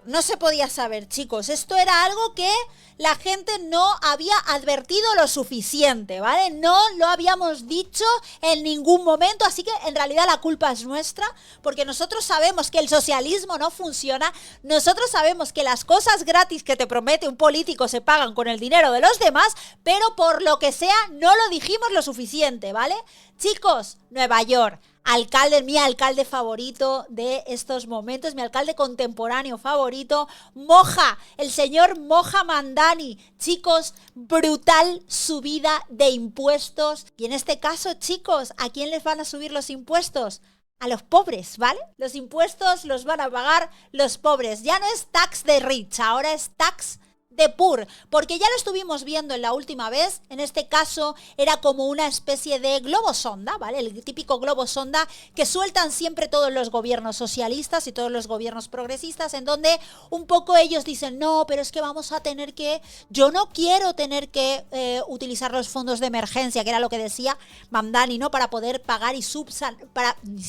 no se podía saber, chicos. Esto era algo que la gente no había advertido lo suficiente, ¿vale? No lo habíamos dicho en ningún momento, así que en realidad la culpa es nuestra, porque nosotros sabemos que el socialismo no funciona, nosotros sabemos que las cosas gratis que te promete un político se pagan con el dinero de los demás, pero por lo que sea no lo dijimos lo suficiente, ¿vale? Chicos, Nueva York, mi alcalde favorito de estos momentos, mi alcalde contemporáneo favorito, Moja, el señor Moja Mamdani. Chicos, brutal subida de impuestos. Y en este caso, chicos, ¿a quién les van a subir los impuestos? A los pobres, ¿vale? Los impuestos los van a pagar los pobres. Ya no es tax de rich, ahora es tax de poor, porque ya lo estuvimos viendo en la última vez. En este caso era como una especie de globo sonda, ¿vale? El típico globo sonda que sueltan siempre todos los gobiernos socialistas y todos los gobiernos progresistas, en donde un poco ellos dicen, no, pero es que yo no quiero tener que utilizar los fondos de emergencia, que era lo que decía Mamdani, ¿no? Para poder pagar y ni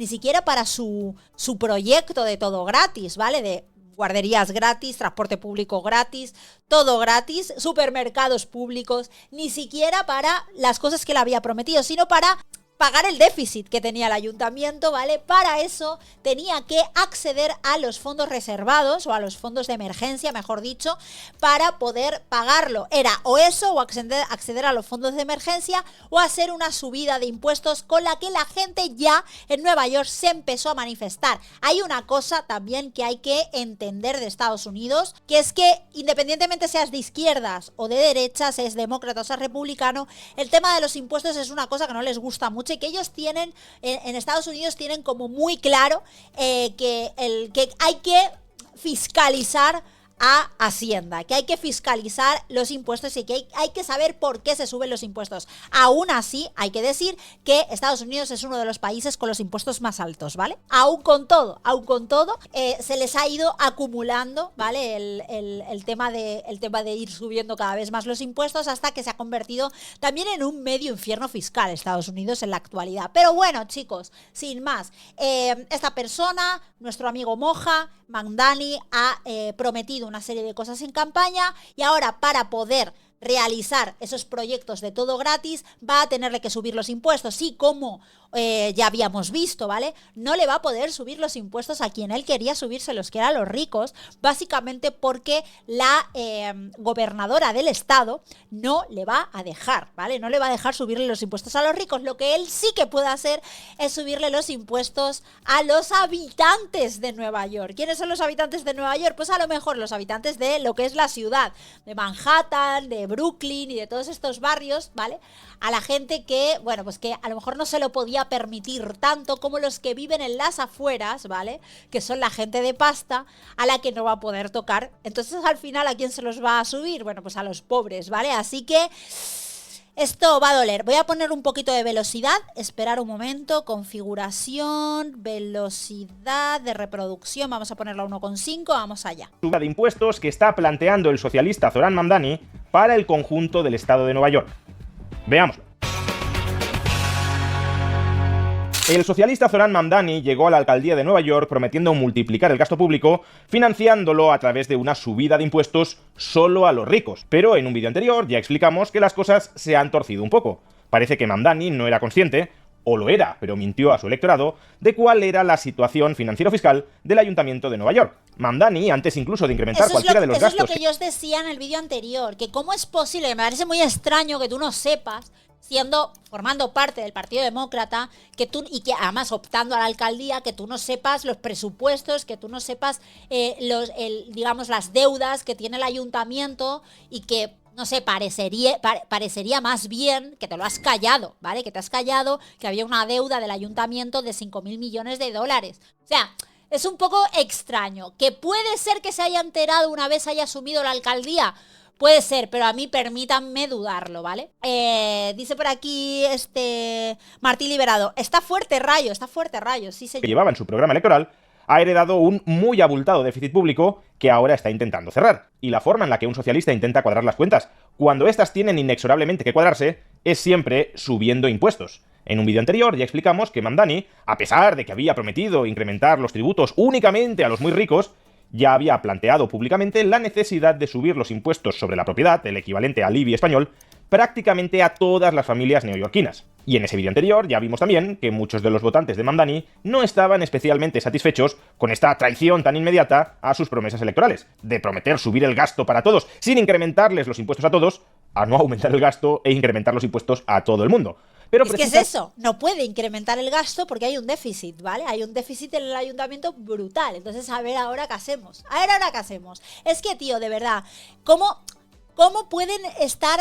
siquiera para su proyecto de todo gratis, ¿vale? De guarderías gratis, transporte público gratis, todo gratis, supermercados públicos, ni siquiera para las cosas que le había prometido, sino para pagar el déficit que tenía el ayuntamiento, ¿vale? Para eso tenía que acceder a los fondos reservados, o a los fondos de emergencia, mejor dicho, para poder pagarlo. Era o eso, o acceder a los fondos de emergencia, o hacer una subida de impuestos con la que la gente ya en Nueva York se empezó a manifestar. Hay una cosa también que hay que entender de Estados Unidos, que es que independientemente seas de izquierdas o de derechas, seas demócrata o seas republicano, el tema de los impuestos es una cosa que no les gusta mucho, y que ellos tienen, en Estados Unidos tienen como muy claro que hay que fiscalizar a Hacienda, que hay que fiscalizar los impuestos y que hay que saber por qué se suben los impuestos. Aún así, hay que decir que Estados Unidos es uno de los países con los impuestos más altos, ¿vale? Aún con todo, se les ha ido acumulando, ¿vale? El tema de ir subiendo cada vez más los impuestos, hasta que se ha convertido también en un medio infierno fiscal Estados Unidos en la actualidad. Pero bueno, chicos, sin más, esta persona, nuestro amigo Moja Mamdani, ha prometido una serie de cosas en campaña, y ahora, para poder realizar esos proyectos de todo gratis, va a tenerle que subir los impuestos. Y como ya habíamos visto, ¿vale? No le va a poder subir los impuestos a quien él quería subírselos, que eran los ricos, básicamente porque la gobernadora del estado no le va a dejar, ¿vale? No le va a dejar subirle los impuestos a los ricos. Lo que él sí que puede hacer es subirle los impuestos a los habitantes de Nueva York. ¿Quiénes son los habitantes de Nueva York? Pues a lo mejor los habitantes de lo que es la ciudad, de Manhattan, de Brooklyn y de todos estos barrios, ¿vale? A la gente que, bueno, pues que a lo mejor no se lo podía permitir tanto, como los que viven en las afueras, ¿vale? Que son la gente de pasta, a la que no va a poder tocar. Entonces, al final, ¿a quién se los va a subir? Bueno, pues a los pobres, ¿vale? Así que esto va a doler. Voy a poner un poquito de velocidad, esperar un momento, configuración, velocidad de reproducción, vamos a ponerlo a 1,5, vamos allá. Subida de impuestos que está planteando el socialista Zoran Mamdani para el conjunto del estado de Nueva York. Veámoslo. El socialista Zoran Mamdani llegó a la alcaldía de Nueva York prometiendo multiplicar el gasto público, financiándolo a través de una subida de impuestos solo a los ricos. Pero en un vídeo anterior ya explicamos que las cosas se han torcido un poco. Parece que Mamdani no era consciente, o lo era, pero mintió a su electorado, de cuál era la situación financiero-fiscal del Ayuntamiento de Nueva York. Mamdani, antes incluso de incrementar cualquiera de los gastos... Eso es lo que yo os decía en el vídeo anterior, que cómo es posible, me parece muy extraño que tú no sepas, formando parte del Partido Demócrata, que además optando a la alcaldía, que tú no sepas los presupuestos, que tú no sepas digamos, las deudas que tiene el ayuntamiento, y que, no sé, parecería más bien que te lo has callado, ¿vale? Que te has callado que había una deuda del ayuntamiento de 5.000 millones de dólares. O sea, es un poco extraño. ¿Que puede ser que se haya enterado una vez haya asumido la alcaldía? Puede ser, pero a mí permítanme dudarlo, ¿vale? Dice por aquí Martín Liberado, está fuerte Rayo, sí señor. Que llevaba en su programa electoral, ha heredado un muy abultado déficit público que ahora está intentando cerrar. Y la forma en la que un socialista intenta cuadrar las cuentas, cuando éstas tienen inexorablemente que cuadrarse, es siempre subiendo impuestos. En un vídeo anterior ya explicamos que Mamdani, a pesar de que había prometido incrementar los tributos únicamente a los muy ricos, ya había planteado públicamente la necesidad de subir los impuestos sobre la propiedad, el equivalente al IBI español, prácticamente a todas las familias neoyorquinas. Y en ese vídeo anterior ya vimos también que muchos de los votantes de Mamdani no estaban especialmente satisfechos con esta traición tan inmediata a sus promesas electorales, de prometer subir el gasto para todos, sin incrementarles los impuestos a todos, a no aumentar el gasto e incrementar los impuestos a todo el mundo. Pero es que es eso, no puede incrementar el gasto porque hay un déficit, ¿vale? Hay un déficit en el ayuntamiento brutal. Entonces, a ver ahora qué hacemos. A ver ahora qué hacemos. Es que, tío, de verdad, ¿cómo pueden estar,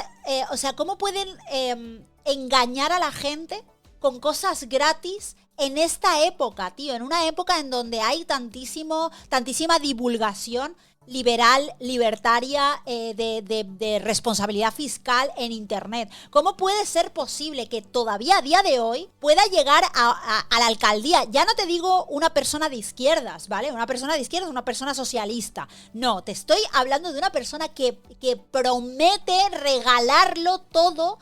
cómo pueden engañar a la gente con cosas gratis en esta época, tío? En una época en donde hay tantísima divulgación liberal, libertaria, de responsabilidad fiscal en Internet. ¿Cómo puede ser posible que todavía a día de hoy pueda llegar a la alcaldía? Ya no te digo una persona de izquierdas, ¿vale? Una persona de izquierdas, una persona socialista. No, te estoy hablando de una persona que promete regalarlo todo,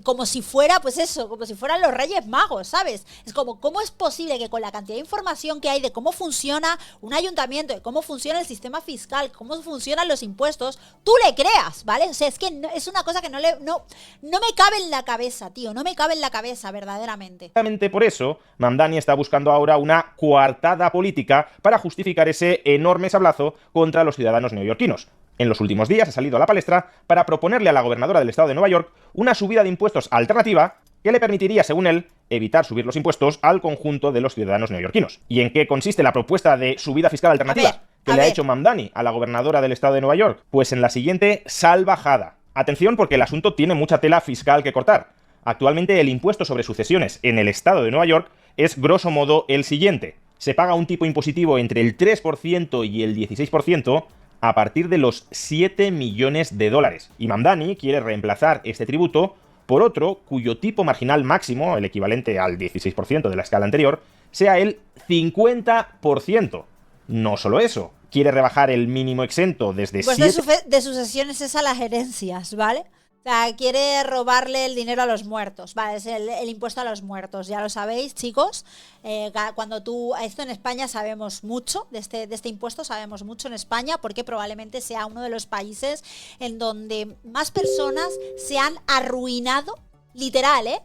como si fuera, pues eso, como si fueran los Reyes Magos, ¿sabes? Es como, ¿cómo es posible que con la cantidad de información que hay de cómo funciona un ayuntamiento, de cómo funciona el sistema fiscal, cómo funcionan los impuestos, tú le creas, ¿vale? O sea, es que es una cosa que no me cabe en la cabeza, tío, no me cabe en la cabeza, verdaderamente. Exactamente por eso, Mamdani está buscando ahora una coartada política para justificar ese enorme sablazo contra los ciudadanos neoyorquinos. En los últimos días ha salido a la palestra para proponerle a la gobernadora del estado de Nueva York una subida de impuestos alternativa que le permitiría, según él, evitar subir los impuestos al conjunto de los ciudadanos neoyorquinos. ¿Y en qué consiste la propuesta de subida fiscal alternativa que le ha hecho Mamdani a la gobernadora del estado de Nueva York? Pues en la siguiente salvajada. Atención, porque el asunto tiene mucha tela fiscal que cortar. Actualmente el impuesto sobre sucesiones en el estado de Nueva York es grosso modo el siguiente. Se paga un tipo impositivo entre el 3% y el 16%, a partir de los 7 millones de dólares. Y Mamdani quiere reemplazar este tributo por otro cuyo tipo marginal máximo, el equivalente al 16% de la escala anterior, sea el 50%. No solo eso, quiere rebajar el mínimo exento desde pues de sucesiones es a las herencias, ¿vale? O sea, quiere robarle el dinero a los muertos, ¿vale? Es el impuesto a los muertos, ya lo sabéis, chicos. Esto en España sabemos mucho, de este impuesto sabemos mucho en España, porque probablemente sea uno de los países en donde más personas se han arruinado. Literal, ¿eh?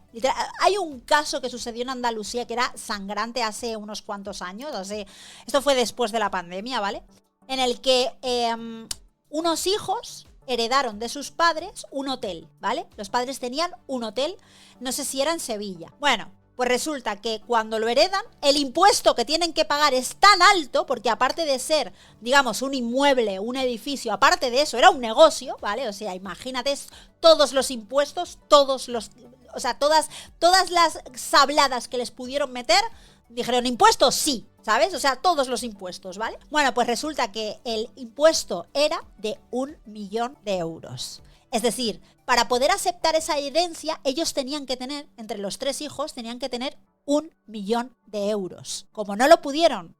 Hay un caso que sucedió en Andalucía que era sangrante hace unos cuantos años, esto fue después de la pandemia, ¿vale? En el que unos hijos heredaron de sus padres un hotel, ¿vale? Los padres tenían un hotel, no sé si era en Sevilla. Bueno, pues resulta que cuando lo heredan, el impuesto que tienen que pagar es tan alto, porque aparte de ser, digamos, un inmueble, un edificio, aparte de eso, era un negocio, ¿vale? O sea, imagínate todos los impuestos, todas las sabladas que les pudieron meter. Dijeron, ¿impuestos? Sí, ¿sabes? O sea, todos los impuestos, ¿vale? Bueno, pues resulta que el impuesto era de 1 millón de euros. Es decir, para poder aceptar esa herencia, ellos tenían que tener, entre los 3 hijos, tenían que tener 1 millón de euros. Como no pudieron,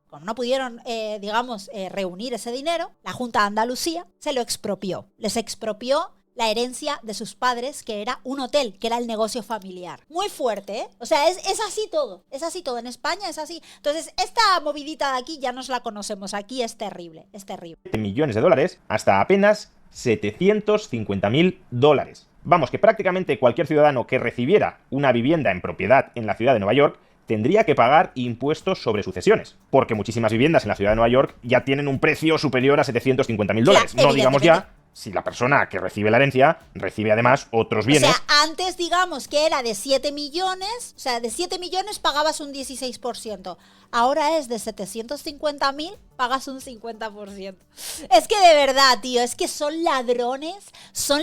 reunir ese dinero, la Junta de Andalucía se lo expropió. Les expropió la herencia de sus padres, que era un hotel, que era el negocio familiar. Muy fuerte, ¿eh? O sea, es así todo. Es así todo. En España es así. Entonces, esta movidita de aquí ya nos la conocemos. Aquí es terrible, es terrible. Millones de dólares hasta apenas 750.000 dólares. Vamos, que prácticamente cualquier ciudadano que recibiera una vivienda en propiedad en la ciudad de Nueva York tendría que pagar impuestos sobre sucesiones, porque muchísimas viviendas en la ciudad de Nueva York ya tienen un precio superior a 750.000 dólares. No digamos ya si la persona que recibe la herencia recibe además otros bienes. O sea, antes digamos que era de 7 millones, o sea, de 7 millones pagabas un 16%. Ahora es de 750.000, pagas un 50%. Es que de verdad, tío, es que son ladrones, son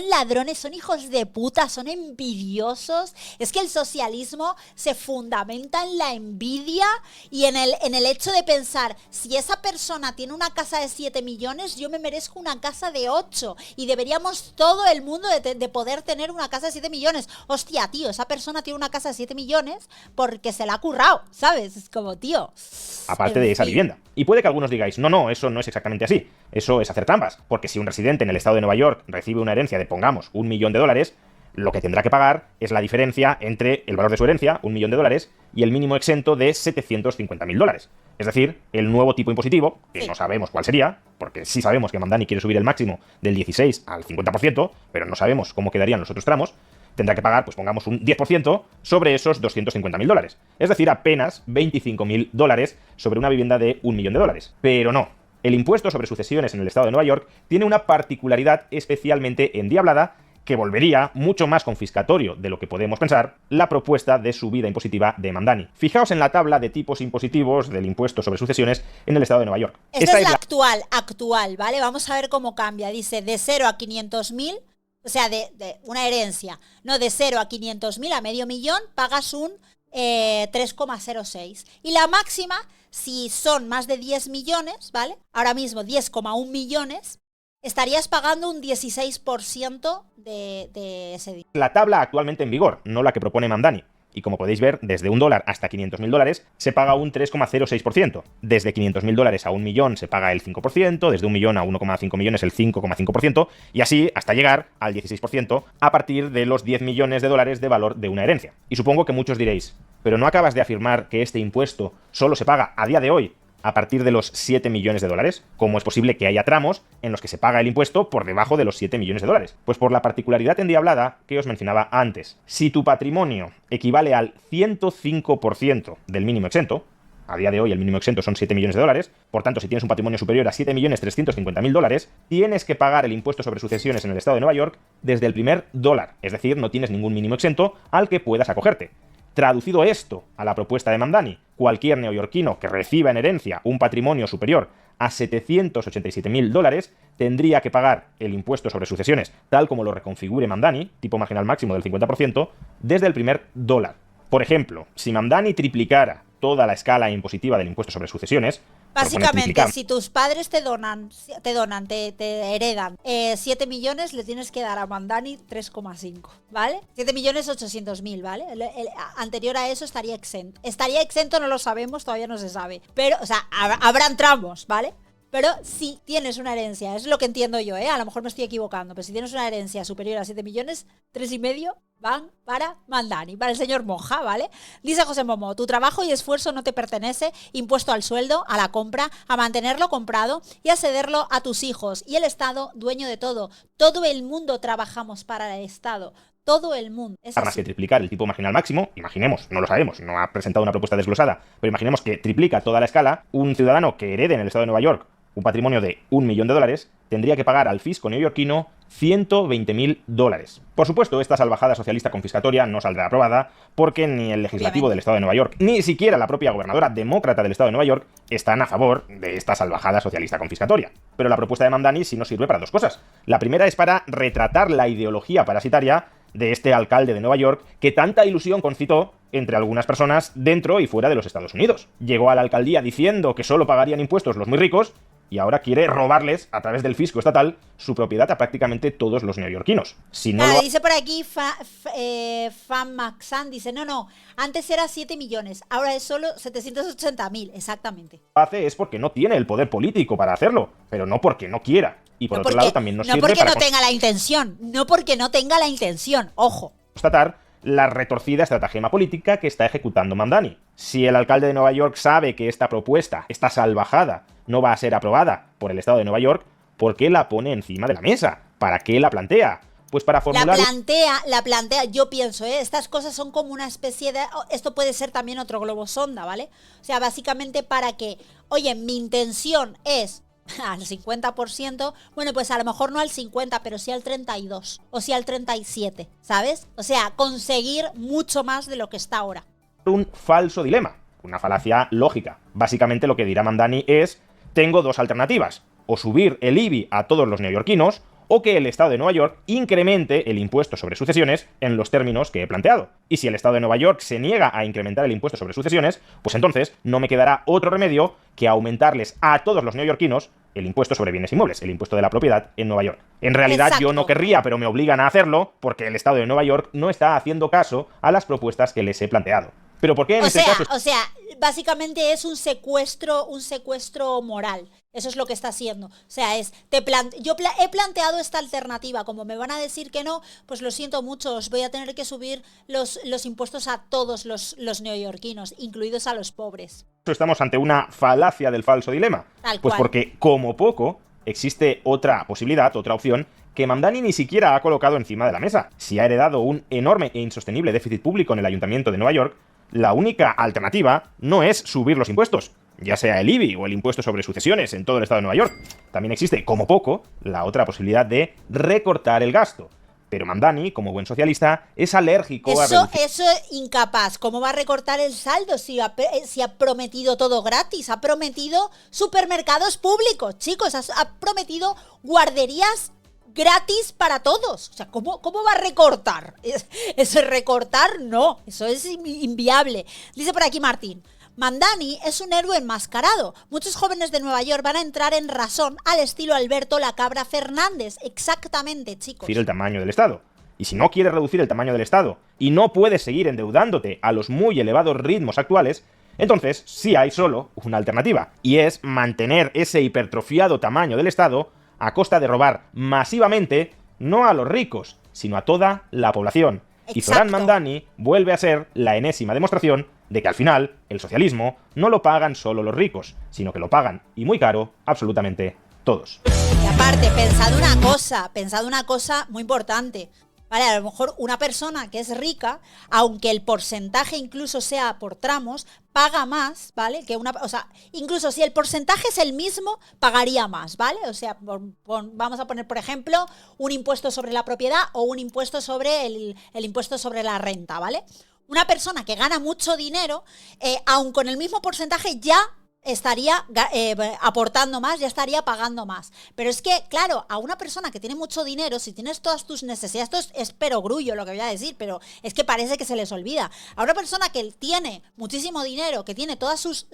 hijos de puta, son envidiosos. Es que el socialismo se fundamenta en la envidia y en el hecho de pensar, si esa persona tiene una casa de 7 millones, yo me merezco una casa de 8 y deberíamos todo el mundo de poder tener una casa de 7 millones. Hostia, tío, esa persona tiene una casa de 7 millones porque se la ha currado, ¿sabes? Es como, tío. Aparte de esa vivienda. Y puede que algunos digáis, no, eso no es exactamente así. Eso es hacer trampas. Porque si un residente en el estado de Nueva York recibe una herencia de, pongamos, 1 millón de dólares, Lo que tendrá que pagar es la diferencia entre el valor de su herencia, $1.000.000, y el mínimo exento de $750.000. Es decir, el nuevo tipo impositivo, que no sabemos cuál sería, porque sí sabemos que Mamdani quiere subir el máximo del 16 al 50%, pero no sabemos cómo quedarían los otros tramos, tendrá que pagar, pues pongamos un 10% sobre esos $250.000. Es decir, apenas $25.000 sobre una vivienda de $1 millón. Pero no. El impuesto sobre sucesiones en el estado de Nueva York tiene una particularidad especialmente endiablada que volvería mucho más confiscatorio de lo que podemos pensar la propuesta de subida impositiva de Mamdani. Fijaos en la tabla de tipos impositivos del impuesto sobre sucesiones en el estado de Nueva York. Esta es la actual, ¿vale? Vamos a ver cómo cambia. Dice de 0 a 500.000, o sea, de una herencia, no, de 0 a 500.000 a medio millón, pagas un 3,06. Y la máxima, si son más de 10 millones, ¿vale? Ahora mismo 10,1 millones, estarías pagando un 16% de ese dinero. La tabla actualmente en vigor, no la que propone Mamdani. Y como podéis ver, desde $1 hasta $500.000 se paga un 3,06%. Desde $500.000 a 1 millón se paga el 5%, desde 1 millón a 1,5 millones el 5,5%, y así hasta llegar al 16% a partir de los $10 millones de valor de una herencia. Y supongo que muchos diréis, ¿pero no acabas de afirmar que este impuesto solo se paga a día de hoy a partir de los $7 millones? ¿Cómo es posible que haya tramos en los que se paga el impuesto por debajo de los $7 millones? Pues por la particularidad endiablada que os mencionaba antes. Si tu patrimonio equivale al 105% del mínimo exento, a día de hoy el mínimo exento son $7 millones, por tanto si tienes un patrimonio superior a $7.350.000, tienes que pagar el impuesto sobre sucesiones en el estado de Nueva York desde el primer dólar, es decir, no tienes ningún mínimo exento al que puedas acogerte. Traducido esto a la propuesta de Mamdani, cualquier neoyorquino que reciba en herencia un patrimonio superior a $787.000 tendría que pagar el impuesto sobre sucesiones, tal como lo reconfigure Mamdani, tipo marginal máximo del 50%, desde el primer dólar. Por ejemplo, si Mamdani triplicara toda la escala impositiva del impuesto sobre sucesiones, básicamente, si tus padres te heredan 7 millones, le tienes que dar a Mamdani 3,5, ¿vale? 7.800.000, ¿vale? El anterior a eso estaría exento. Estaría exento, no lo sabemos, todavía no se sabe. Pero, o sea, habrán tramos, ¿vale? Pero si tienes una herencia, es lo que entiendo yo, a lo mejor me estoy equivocando, pero si tienes una herencia superior a 7 millones, 3,5 van para Mamdani, para el señor Monja, ¿vale? Dice José Momo, tu trabajo y esfuerzo no te pertenece, impuesto al sueldo, a la compra, a mantenerlo comprado y a cederlo a tus hijos. Y el Estado, dueño de todo. Todo el mundo trabajamos para el Estado. Todo el mundo. Más que triplicar el tipo marginal máximo, imaginemos, no lo sabemos, no ha presentado una propuesta desglosada, pero imaginemos que triplica toda la escala, un ciudadano que herede en el estado de Nueva York un patrimonio de $1 millón, tendría que pagar al fisco neoyorquino $120.000. Por supuesto, esta salvajada socialista confiscatoria no saldrá aprobada porque ni el legislativo del estado de Nueva York, ni siquiera la propia gobernadora demócrata del estado de Nueva York están a favor de esta salvajada socialista confiscatoria. Pero la propuesta de Mamdani sí nos sirve para dos cosas. La primera es para retratar la ideología parasitaria de este alcalde de Nueva York que tanta ilusión concitó entre algunas personas dentro y fuera de los Estados Unidos. Llegó a la alcaldía diciendo que solo pagarían impuestos los muy ricos y ahora quiere robarles, a través del fisco estatal, su propiedad a prácticamente todos los neoyorquinos. Si no dice por aquí Fan Maxan, dice, no, antes era 7 millones, ahora es solo 780.000, exactamente. Lo hace es porque no tiene el poder político para hacerlo, pero no porque no quiera. Y por otro lado también nos sirve para... No porque no tenga la intención, no porque no tenga la intención, ojo. Constatar la retorcida estratagema política que está ejecutando Mamdani. Si el alcalde de Nueva York sabe que esta propuesta, esta salvajada, no va a ser aprobada por el estado de Nueva York, ¿por qué la pone encima de la mesa? ¿Para qué la plantea? Pues para formular... La plantea, yo pienso, estas cosas son como una especie de... Esto puede ser también otro globo sonda, ¿vale? O sea, básicamente para que, oye, mi intención es al 50%, bueno, pues a lo mejor no al 50, pero sí al 32, o sí al 37, ¿sabes? O sea, conseguir mucho más de lo que está ahora. Un falso dilema, una falacia lógica. Básicamente lo que dirá Mamdani es, tengo dos alternativas, o subir el IBI a todos los neoyorquinos, o que el Estado de Nueva York incremente el impuesto sobre sucesiones en los términos que he planteado. Y si el Estado de Nueva York se niega a incrementar el impuesto sobre sucesiones, pues entonces no me quedará otro remedio que aumentarles a todos los neoyorquinos el impuesto sobre bienes inmuebles, el impuesto de la propiedad en Nueva York. En realidad Exacto. Yo no querría, pero me obligan a hacerlo porque el Estado de Nueva York no está haciendo caso a las propuestas que les he planteado. Pero ¿por qué en este caso? O sea, básicamente es un secuestro moral. Eso es lo que está haciendo. O sea, he planteado esta alternativa. Como me van a decir que no, pues lo siento mucho, os voy a tener que subir los impuestos a todos los neoyorquinos, incluidos a los pobres. Estamos ante una falacia del falso dilema. Tal pues cual. Porque, como poco, existe otra posibilidad, otra opción, que Mamdani ni siquiera ha colocado encima de la mesa. Si ha heredado un enorme e insostenible déficit público en el Ayuntamiento de Nueva York, la única alternativa no es subir los impuestos, ya sea el IBI o el impuesto sobre sucesiones en todo el estado de Nueva York. También existe, como poco, la otra posibilidad de recortar el gasto. Pero Mamdani, como buen socialista, es alérgico a reducir. Eso es incapaz. ¿Cómo va a recortar el saldo si ha prometido todo gratis? Ha prometido supermercados públicos, chicos. Ha prometido guarderías gratis para todos. O sea, ¿cómo va a recortar? Eso es recortar, no. Eso es inviable. Dice por aquí Martín: Mamdani es un héroe enmascarado. Muchos jóvenes de Nueva York van a entrar en razón al estilo Alberto la Cabra Fernández. Exactamente, chicos. Reducir el tamaño del Estado. Y si no quieres reducir el tamaño del Estado y no puedes seguir endeudándote a los muy elevados ritmos actuales, entonces sí hay solo una alternativa. Y es mantener ese hipertrofiado tamaño del Estado a costa de robar masivamente, no a los ricos, sino a toda la población. Exacto. Y Zoran Mamdani vuelve a ser la enésima demostración de que al final el socialismo no lo pagan solo los ricos, sino que lo pagan, y muy caro, absolutamente todos. Y aparte, pensad una cosa muy importante. Vale, a lo mejor una persona que es rica, aunque el porcentaje incluso sea por tramos, paga más, ¿vale? O sea, incluso si el porcentaje es el mismo, pagaría más, ¿vale? O sea, vamos a poner, por ejemplo, un impuesto sobre la propiedad o un impuesto sobre el impuesto sobre la renta, ¿vale? Una persona que gana mucho dinero, aun con el mismo porcentaje, ya estaría aportando más, ya estaría pagando más. Pero es que, claro, a una persona que tiene mucho dinero, si tienes todas tus necesidades, esto es perogrullo lo que voy a decir, pero es que parece que se les olvida. A una persona que tiene muchísimo dinero, que tiene todas sus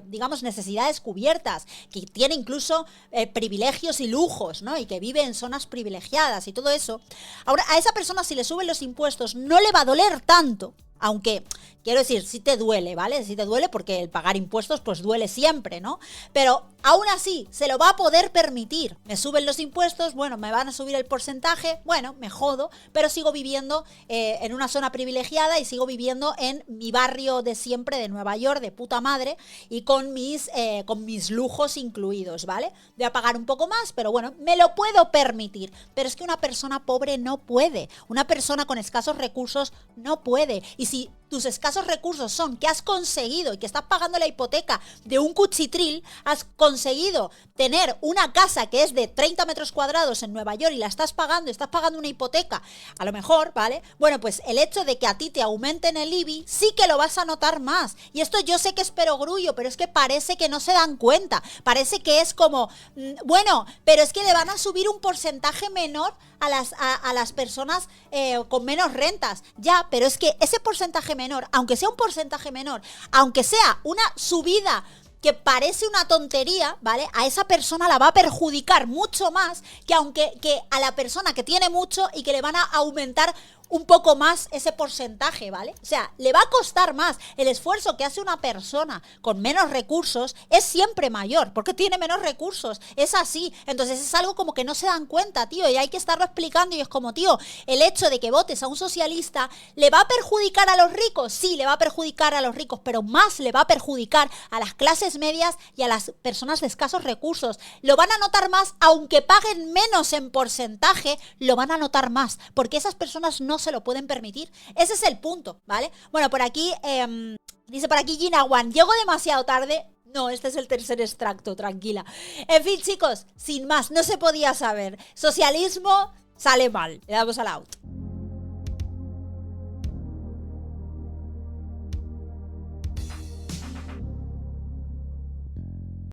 digamos, necesidades cubiertas, que tiene incluso privilegios y lujos, ¿no? Y que vive en zonas privilegiadas y todo eso, ahora a esa persona, si le suben los impuestos, no le va a doler tanto. Aunque, quiero decir, sí te duele, ¿vale? Sí te duele porque el pagar impuestos pues duele siempre, ¿no? Pero aún así, se lo va a poder permitir. Me suben los impuestos, bueno, me van a subir el porcentaje, bueno, me jodo, pero sigo viviendo en una zona privilegiada y sigo viviendo en mi barrio de siempre de Nueva York, de puta madre, y con mis lujos incluidos, ¿vale? Voy a pagar un poco más, pero bueno, me lo puedo permitir. Pero es que una persona pobre no puede. Una persona con escasos recursos no puede. Y si tus escasos recursos son que has conseguido y que estás pagando la hipoteca de un cuchitril, has conseguido tener una casa que es de 30 metros cuadrados en Nueva York y la estás pagando una hipoteca, a lo mejor, ¿vale? Bueno, pues el hecho de que a ti te aumenten el IBI sí que lo vas a notar más. Y esto yo sé que es perogrullo, pero es que parece que no se dan cuenta. Parece que es como, bueno, pero es que le van a subir un porcentaje menor a las personas con menos rentas. Ya, pero es que ese porcentaje menor, aunque sea un porcentaje menor, aunque sea una subida que parece una tontería, ¿vale? A esa persona la va a perjudicar mucho más que a la persona que tiene mucho y que le van a aumentar un poco más ese porcentaje, ¿vale? O sea, le va a costar más. El esfuerzo que hace una persona con menos recursos es siempre mayor, porque tiene menos recursos. Es así. Entonces es algo como que no se dan cuenta, tío, y hay que estarlo explicando. Y es como, tío, el hecho de que votes a un socialista, ¿le va a perjudicar a los ricos? Sí, le va a perjudicar a los ricos, pero más le va a perjudicar a las clases medias y a las personas de escasos recursos. Lo van a notar más, aunque paguen menos en porcentaje, lo van a notar más, porque esas personas no se lo pueden permitir. Ese es el punto, ¿vale? Bueno, por aquí, dice por aquí Gina Wan, llego demasiado tarde. No, este es el tercer extracto, tranquila. En fin, chicos, sin más, no se podía saber. Socialismo sale mal. Le damos al out.